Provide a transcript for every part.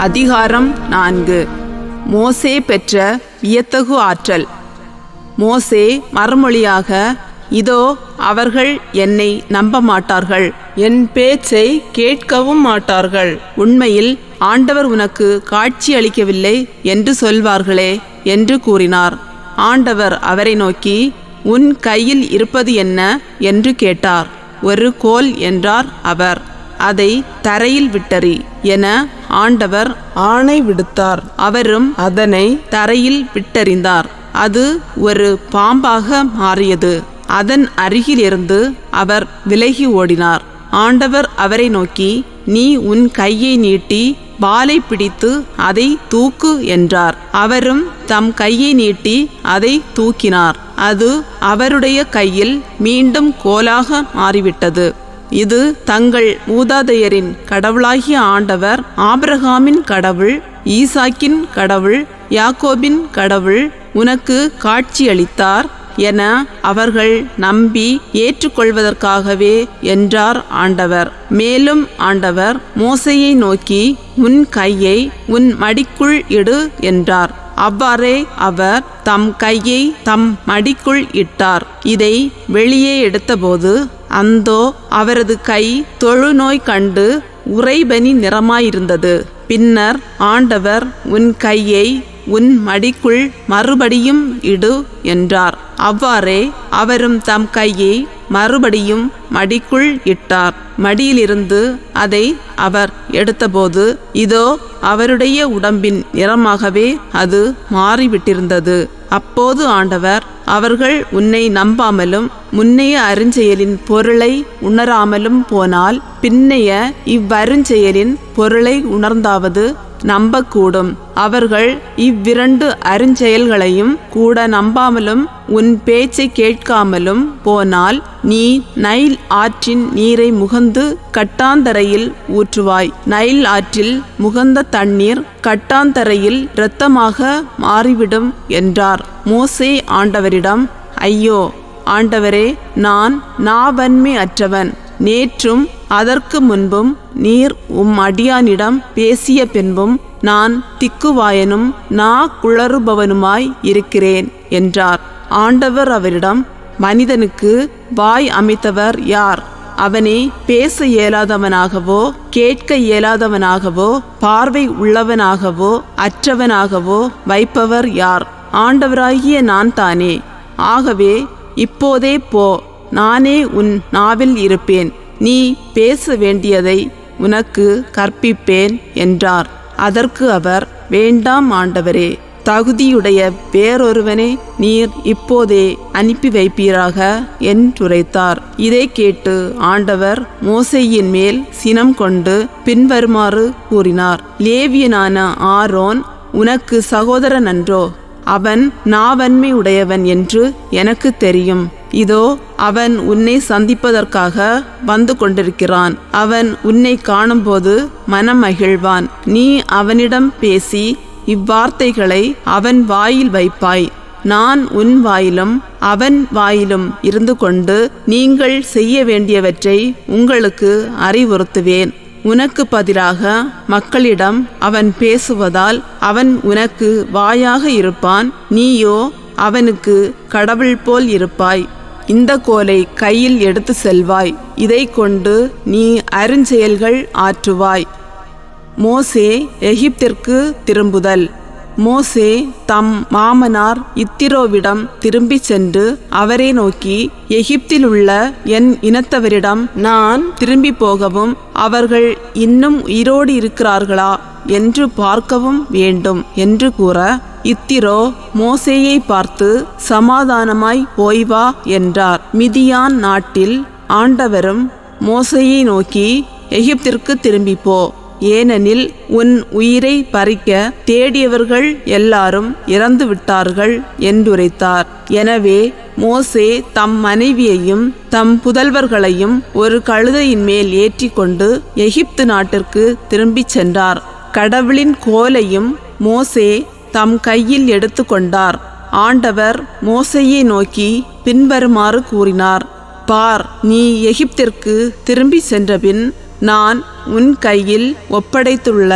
அதிகாரம் 4. மோசே பெற்ற வியத்தகு ஆற்றல். மோசே மறுமொழியாக, இதோ அவர்கள் என்னை நம்ப மாட்டார்கள், என் பேச்சை கேட்கவும் மாட்டார்கள். உண்மையில் ஆண்டவர் உனக்கு காட்சி அளிக்கவில்லை என்று சொல்வார்களே என்று கூறினார். ஆண்டவர் அவரை நோக்கி, உன் கையில் இருப்பது என்ன என்று கேட்டார். ஒரு கோல் என்றார் அவர். அதை தரையில் விட்டறி என ஆண்டவர் ஆணை விடுத்தார். அவரும் அதனை தரையில் விட்டறிந்தார். அது ஒரு பாம்பாக மாறியது. அதன் அருகிலிருந்து அவர் விலகி ஓடினார். ஆண்டவர் அவரை நோக்கி, நீ உன் கையை நீட்டி வாலை பிடித்து அதை தூக்கு என்றார். அவரும் தம் கையை நீட்டி அதை தூக்கினார். அது அவருடைய கையில் மீண்டும் கோலாக மாறிவிட்டது. இது தங்கள் மூதாதையரின் கடவுளாகிய ஆண்டவர், ஆபிரகாமின் கடவுள், ஈசாக்கின் கடவுள், யாக்கோபின் கடவுள் உனக்கு காட்சியளித்தார் என அவர்கள் நம்பி ஏற்றுக்கொள்வதற்காகவே என்றார் ஆண்டவர். மேலும் ஆண்டவர் மோசேயை நோக்கி, உன் கையை உன் மடிக்குள் இடு என்றார். அவ்வாறே அவர் தம் கையை தம் மடிக்குள் இட்டார். இதை வெளியே எடுத்தபோது அந்தோ அவரது கை தொழுநோய் கண்டு உறைபனி நிறமாயிருந்தது. பின்னர் ஆண்டவர், உன் கையை உன் மடிக்குள் மறுபடியும் இடு என்றார். அவ்வாறே அவரும் தம் கையை மறுபடியும் மடிக்குள் இட்டார். மடியிலிருந்து அதை அவர் எடுத்தபோது இதோ அவருடைய உடம்பின் நிறமாகவே அது மாறிவிட்டிருந்தது. அப்போது ஆண்டவர், அவர்கள் உன்னை நம்பாமலும் முன்னைய அருஞ்செயலின் பொருளை உணராமலும் போனால் பின்னைய இவ்வருஞ்செயலின் பொருளை உணர்ந்தாவது நம்பக்கூடும். அவர்கள் இவ்விரண்டு அருஞ்செயல்களையும் கூட நம்பாமலும் உன் பேச்சை கேட்காமலும் போனால் நீ நைல் ஆற்றின் நீரை முகந்து கட்டாந்தரையில் ஊற்றுவாய். நைல் ஆற்றில் முகந்த தண்ணீர் கட்டாந்தரையில் இரத்தமாக மாறிவிடும் என்றார். மோசே ஆண்டவரிடம், ஐயோ ஆண்டவரே, நான் நாவன்மை அற்றவன். நேற்றும் அதற்கு முன்பும் நீர் அடியானிடம் பேசிய பின்பும் நான் திக்குவாயனும் நா குளறுபவனுமாய் இருக்கிறேன் என்றார். ஆண்டவர் அவரிடம், மனிதனுக்கு வாய் அமைத்தவர் யார்? அவனை பேச இயலாதவனாகவோ கேட்க இயலாதவனாகவோ பார்வை உள்ளவனாகவோ அற்றவனாகவோ வைப்பவர் யார்? ஆண்டவராகிய நான் தானே. ஆகவே இப்போதே போ, நானே உன் நாவில் இருப்பேன். நீ பேச வேண்டியதை உனக்கு கற்பிப்பேன் என்றார். அதற்கு அவர், வேண்டாம் ஆண்டவரே, தகுதியுடைய வேறொருவனை நீர் இப்போதே அனுப்பி வைப்பீராக என்றுரைத்தார். இதை கேட்டு ஆண்டவர் மோசேயின் மேல் சினம் கொண்டு பின்வருமாறு கூறினார். லேவியனான ஆரோன் உனக்கு சகோதரன் அன்றோ? அவன் நாவன்மை உடையவன் என்று எனக்கு தெரியும். இதோ அவன் உன்னை சந்திப்பதற்காக வந்து கொண்டிருக்கிறான். அவன் உன்னை காணும்போது மனம் மகிழ்வான். நீ அவனிடம் பேசி இவ்வார்த்தைகளை அவன் வாயில் வைப்பாய். நான் உன் வாயிலும் அவன் வாயிலும் இருந்து கொண்டு நீங்கள் செய்ய வேண்டியவற்றை உங்களுக்கு அறிவுறுத்துவேன். உனக்கு பதிலாக மக்களிடம் அவன் பேசுவதால் அவன் உனக்கு வாயாக இருப்பான். நீயோ அவனுக்கு கடவுள் போல் இருப்பாய். இந்த கோலை கையில் எடுத்து செல்வாய். இதை கொண்டு நீ அருஞ்செயல்கள் ஆற்றுவாய். மோசே எகிப்திற்கு திரும்புதல். மோசே தம் மாமனார் இத்திரோவிடம் திரும்பி சென்று அவரை நோக்கி, எகிப்தில் உள்ள என் இனத்தவரிடம் நான் திரும்பி போகவும் அவர்கள் இன்னும் உயிரோடு இருக்கிறார்களா என்று பார்க்கவும் வேண்டும் என்று கூற, இத்திரோ மோசேயை பார்த்து, சமாதானமாய் போய் வா என்றார். மிதியான் நாட்டில் ஆண்டவரும் மோசேயை நோக்கி, எகிப்திற்கு திரும்பி போ, ஏனெனில் உன் உயிரை பறிக்க தேடியவர்கள் எல்லாரும் இறந்து விட்டார்கள் என்றுரைத்தார். எனவே மோசே தம் மனைவியையும் தம் புதல்வர்களையும் ஒரு கழுதையின் மேல் ஏற்றி கொண்டு எகிப்து நாட்டிற்கு திரும்பிச் சென்றார். கடவுளின் கோலையும் மோசே தம் கையில் எடுத்து கொண்டார். ஆண்டவர் மோசேயை நோக்கி பின்வருமாறு கூறினார். பார், நீ எகிப்திற்கு திரும்பி சென்றபின் நான் உன் கையில் ஒப்படைத்துள்ள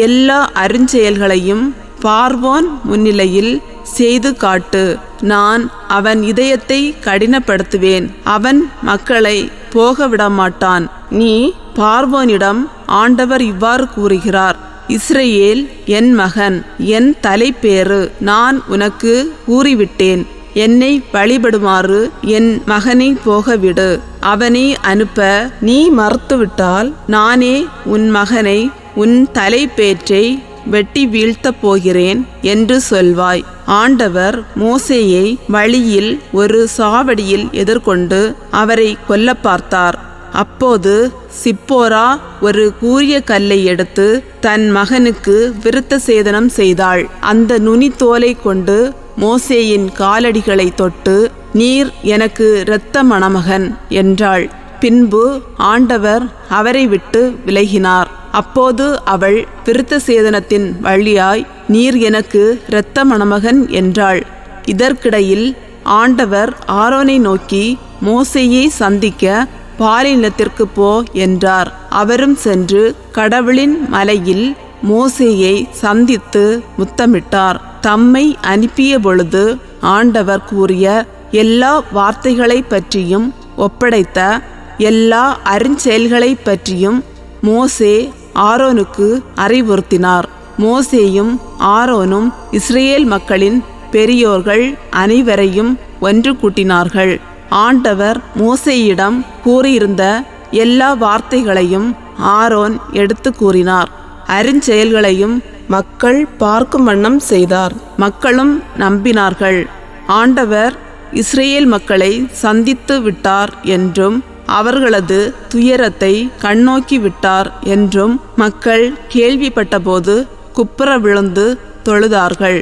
எல்லா அருஞ்செயல்களையும் பார்வோன் முன்னிலையில் செய்து காட்டு. நான் அவன் இதயத்தை கடினப்படுத்துவேன், அவன் மக்களை போகவிடமாட்டான். நீ பார்வோனிடம், ஆண்டவர் இவ்வாறு கூறுகிறார், இஸ்ரவேல் என் மகன், என் தலைப்பேறு. நான் உனக்கு கூறிவிட்டேன், என்னை வழிபடுமாறு என் மகனை போகவிடு. அவனை அனுப்ப நீ மறுத்துவிட்டால் நானே உன் மகனை, உன் தலைப்பேற்றை வெட்டி வீழ்த்தப் போகிறேன் என்று சொல்வாய். ஆண்டவர் மோசேயை வழியில் ஒரு சாவடியில் எதிர்கொண்டு அவரை கொல்ல பார்த்தார். அப்போது சிப்போரா ஒரு கூரிய கல்லை எடுத்து தன் மகனுக்கு விருத்த சேதனம் செய்தாள். அந்த நுனித்தோலை கொண்டு மோசேயின் காலடிகளை தொட்டு, நீர் எனக்கு இரத்த மணமகன் என்றாள். பின்பு ஆண்டவர் அவரை விட்டு விலகினார். அப்போது அவள் விருத்த சேதனத்தின் வழியாய், நீர் எனக்கு இரத்த மணமகன் என்றாள். இதற்கிடையில் ஆண்டவர் ஆரோனை நோக்கி, மோசேயை சந்திக்க பாலைநிலத்திற்கு போ என்றார். அவரும் சென்று கடவுளின் மலையில் மோசேயை சந்தித்து முத்தமிட்டார். தம்மை அனுப்பிய பொழுது ஆண்டவர் கூறிய எல்லா வார்த்தைகளை பற்றியும் ஒப்படைத்த எல்லா அருஞ்செயல்களை பற்றியும் மோசே ஆரோனுக்கு அறிவுறுத்தினார். மோசேயும் ஆரோனும் இஸ்ரேல் மக்களின் பெரியோர்கள் அனைவரையும் ஒன்று கூட்டினார்கள். ஆண்டவர் மோசேயிடம் கூறியிருந்த எல்லா வார்த்தைகளையும் ஆரோன் எடுத்து கூறினார். அருஞ்செயல்களையும் மக்கள் பார்க்கும் வண்ணம் செய்தார். மக்களும் நம்பினார்கள். ஆண்டவர் இஸ்ரேல் மக்களை சந்தித்து விட்டார் என்றும் அவர்களது துயரத்தை கண்ணோக்கி விட்டார் என்றும் மக்கள் கேள்விப்பட்டபோது குப்புற விழுந்து தொழுதார்கள்.